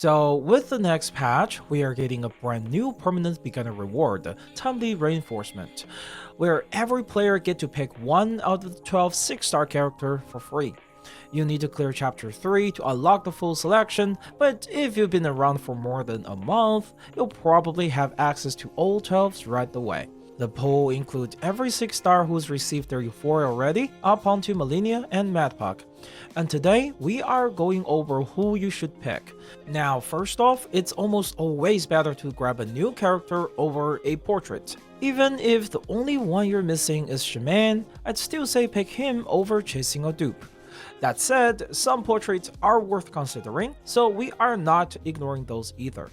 So with the next patch, we are getting a brand new permanent beginner reward, Timely Reinforcement, where every player get to pick one out of the 12 6-star character for free. You need to clear chapter 3 to unlock the full selection, but if you've been around for more than a month, you'll probably have access to all 12s right away. The poll includes every 6-star who's received their Euphoria already, up onto Millennia and Madpuck. And today, we are going over who you should pick. Now, first off, it's almost always better to grab a new character over a portrait. Even if the only one you're missing is Shaman, I'd still say pick him over chasing a dupe. That said, some portraits are worth considering, so we are not ignoring those either.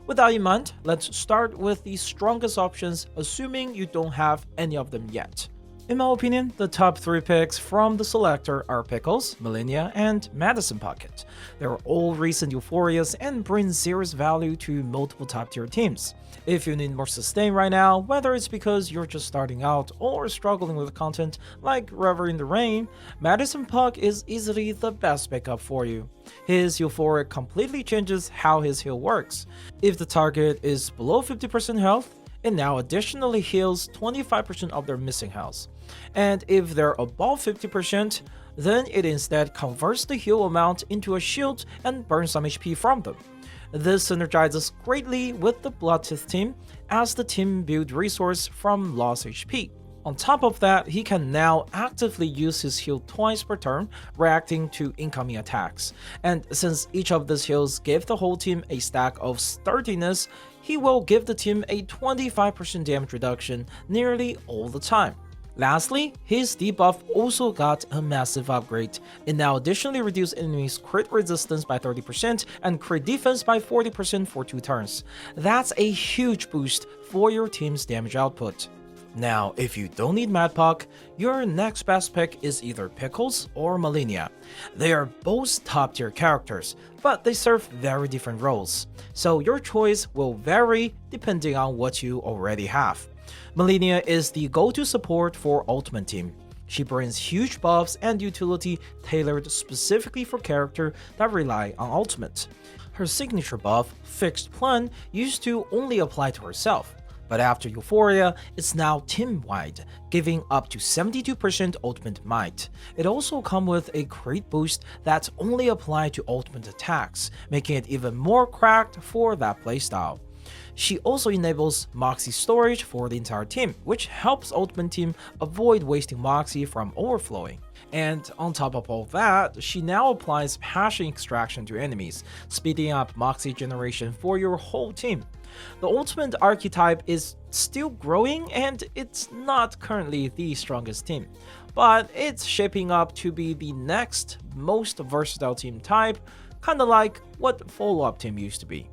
With that in mind, let's start with the strongest options, assuming you don't have any of them yet. In my opinion, the top 3 picks from the Selector are Pickles, Millennia, and Madison Pocket. They're all recent Euphorias and bring serious value to multiple top-tier teams. If you need more sustain right now, whether it's because you're just starting out or struggling with content like Rever in the Rain, Madison Puck is easily the best pickup for you. His Euphoria completely changes how his heal works. If the target is below 50% health, it now additionally heals 25% of their missing health. And if they're above 50%, then it instead converts the heal amount into a shield and burns some HP from them. This synergizes greatly with the Bloodtooth team, as the team build resource from lost HP. On top of that, he can now actively use his heal twice per turn, reacting to incoming attacks. And since each of these heals give the whole team a stack of sturdiness, he will give the team a 25% damage reduction nearly all the time. Lastly, his debuff also got a massive upgrade. It now additionally reduces enemies' crit resistance by 30% and crit defense by 40% for 2 turns. That's a huge boost for your team's damage output. Now, if you don't need Madpuck, your next best pick is either Pickles or Millennia. They are both top tier characters, but they serve very different roles, so your choice will vary depending on what you already have. Millennia is the go-to support for Ultimate Team. She brings huge buffs and utility tailored specifically for characters that rely on Ultimate. Her signature buff, Fixed Plan, used to only apply to herself, but after Euphoria, it's now team-wide, giving up to 72% ultimate might. It also comes with a crit boost that's only applied to ultimate attacks, making it even more cracked for that playstyle. She also enables Moxie storage for the entire team, which helps Ultimate Team avoid wasting Moxie from overflowing. And on top of all that, she now applies Passion Extraction to enemies, speeding up Moxie generation for your whole team. The ultimate archetype is still growing and it's not currently the strongest team, but it's shaping up to be the next most versatile team type, kinda like what follow-up team used to be.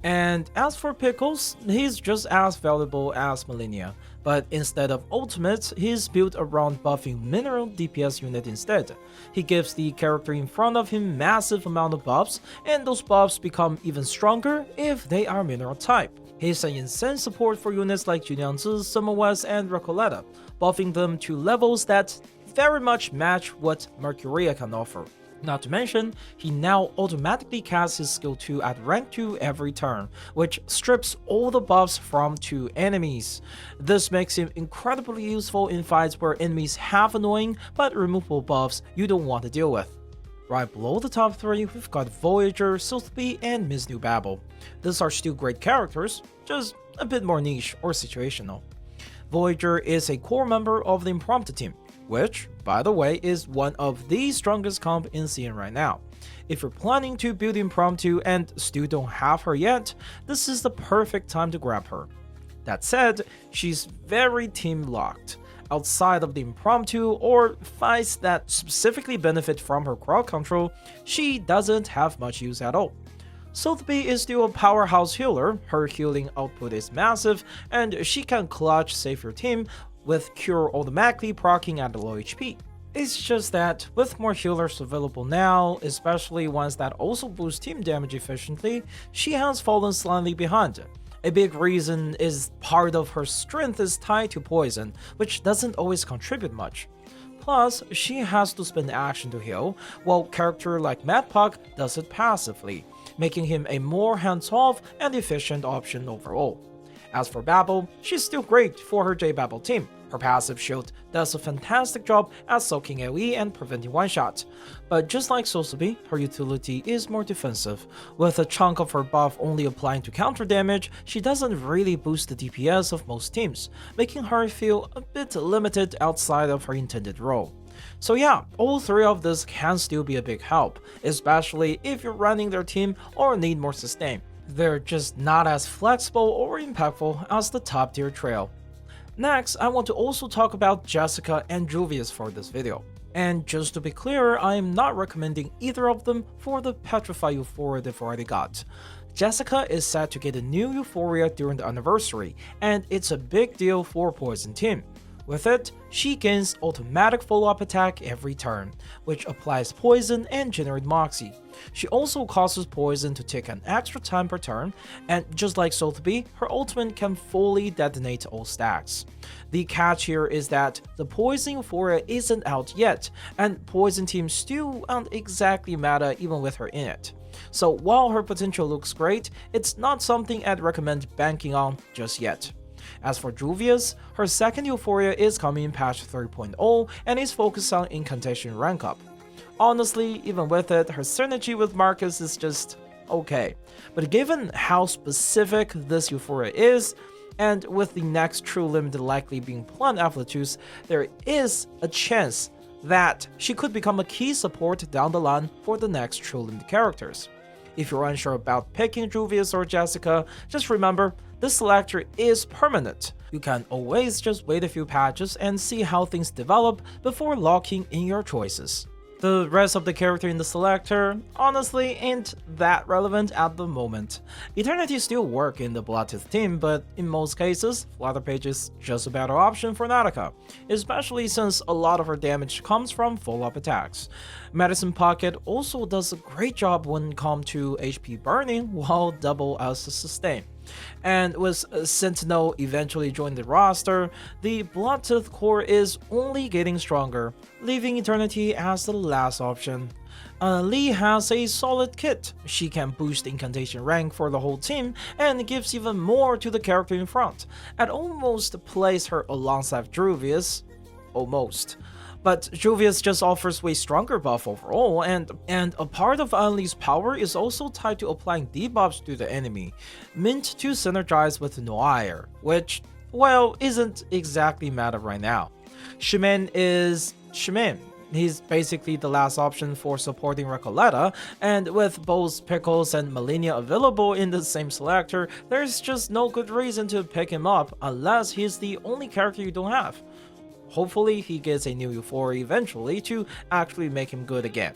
And as for Pickles, he's just as valuable as Millennia, but instead of ultimates, he's built around buffing mineral DPS unit instead. He gives the character in front of him massive amount of buffs, and those buffs become even stronger if they are mineral type. He's an insane support for units like Julianzi, Summerwest, and Recoleta, buffing them to levels that very much match what Mercuria can offer. Not to mention, he now automatically casts his skill 2 at rank 2 every turn, which strips all the buffs from 2 enemies. This makes him incredibly useful in fights where enemies have annoying but removable buffs you don't want to deal with. Right below the top 3, we've got Voyager, Sotheby, and Ms. New Babel. These are still great characters, just a bit more niche or situational. Voyager is a core member of the Impromptu team, which, by the way, is one of the strongest comp in CN right now. If you're planning to build Impromptu and still don't have her yet, this is the perfect time to grab her. That said, she's very team locked. Outside of the Impromptu or fights that specifically benefit from her crowd control, she doesn't have much use at all. Sotheby is still a powerhouse healer, her healing output is massive, and she can clutch save your team with Cure automatically proccing at low HP. It's just that with more healers available now, especially ones that also boost team damage efficiently, she has fallen slightly behind. A big reason is part of her strength is tied to poison, which doesn't always contribute much. Plus, she has to spend action to heal, while character like Madpuck does it passively, making him a more hands-off and efficient option overall. As for Babel, she's still great for her J-Babel team. Her passive shield does a fantastic job at soaking AoE and preventing one-shots. But just like Sosubi, her utility is more defensive. With a chunk of her buff only applying to counter damage, she doesn't really boost the DPS of most teams, making her feel a bit limited outside of her intended role. So yeah, all three of these can still be a big help, especially if you're running their team or need more sustain. They're just not as flexible or impactful as the top tier trio. Next, I want to also talk about Jessica and Juvius for this video. And just to be clear, I am not recommending either of them for the Petrify Euphoria they've already got. Jessica is set to get a new Euphoria during the anniversary, and it's a big deal for Poison Team. With it, she gains automatic follow-up attack every turn, which applies poison and generates Moxie. She also causes poison to take an extra time per turn, and just like Sotheby, her ultimate can fully detonate all stacks. The catch here is that the Poison Euphoria isn't out yet, and Poison Team still aren't exactly meta even with her in it. So while her potential looks great, it's not something I'd recommend banking on just yet. As for Juvius, her second Euphoria is coming in patch 3.0 and is focused on Incantation rank up. Honestly, even with it, her synergy with Marcus is just okay. But given how specific this Euphoria is, and with the next true limited likely being Plant Afflatus, there is a chance that she could become a key support down the line for the next true limited characters. If you're unsure about picking Juvius or Jessica, just remember, this selector is permanent. You can always just wait a few patches and see how things develop before locking in your choices. The rest of the character in the selector honestly ain't that relevant at the moment. Eternity still work in the Bloodtooth team, but in most cases, Flutter Page is just a better option for Nautica, especially since a lot of her damage comes from follow-up attacks. Medicine Pocket also does a great job when it comes to HP burning while double as a sustain. And with Sentinel eventually joining the roster, the Bloodtooth core is only getting stronger, leaving Eternity as the last option. Lee has a solid kit. She can boost Incantation rank for the whole team and gives even more to the character in front. I'd almost place her alongside Juvius. Almost. But Juvius just offers way stronger buff overall, and a part of Anli's power is also tied to applying debuffs to the enemy, meant to synergize with Noire, which, well, isn't exactly meta right now. Shaman is Shaman. He's basically the last option for supporting Recoleta, and with both Pickles and Malenia available in the same selector, there's just no good reason to pick him up unless he's the only character you don't have. Hopefully he gets a new Euphoria eventually to actually make him good again.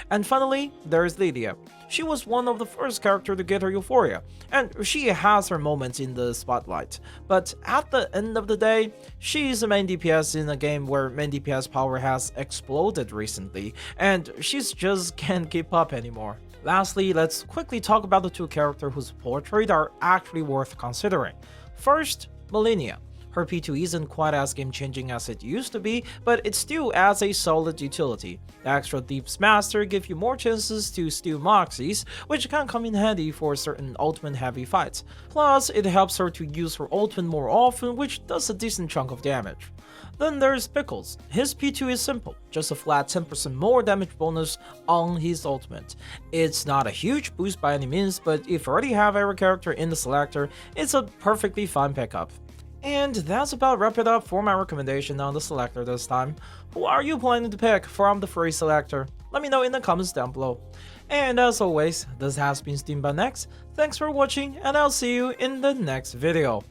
And finally, there's Lydia. She was one of the first characters to get her Euphoria, and she has her moments in the spotlight. But at the end of the day, she's a main DPS in a game where main DPS power has exploded recently, and she just can't keep up anymore. Lastly, let's quickly talk about the two characters whose portrait are actually worth considering. First, Malenia. Her P2 isn't quite as game-changing as it used to be, but it still adds a solid utility. The extra Deep's Master gives you more chances to steal Moxies, which can come in handy for certain ultimate-heavy fights. Plus, it helps her to use her ultimate more often, which does a decent chunk of damage. Then there's Pickles. His P2 is simple, just a flat 10% more damage bonus on his ultimate. It's not a huge boost by any means, but if you already have every character in the selector, it's a perfectly fine pickup. And that's about wrap it up for my recommendation on the selector this time. Who are you planning to pick from the free selector? Let me know in the comments down below. And as always, this has been SteamBunX. Thanks for watching, and I'll see you in the next video.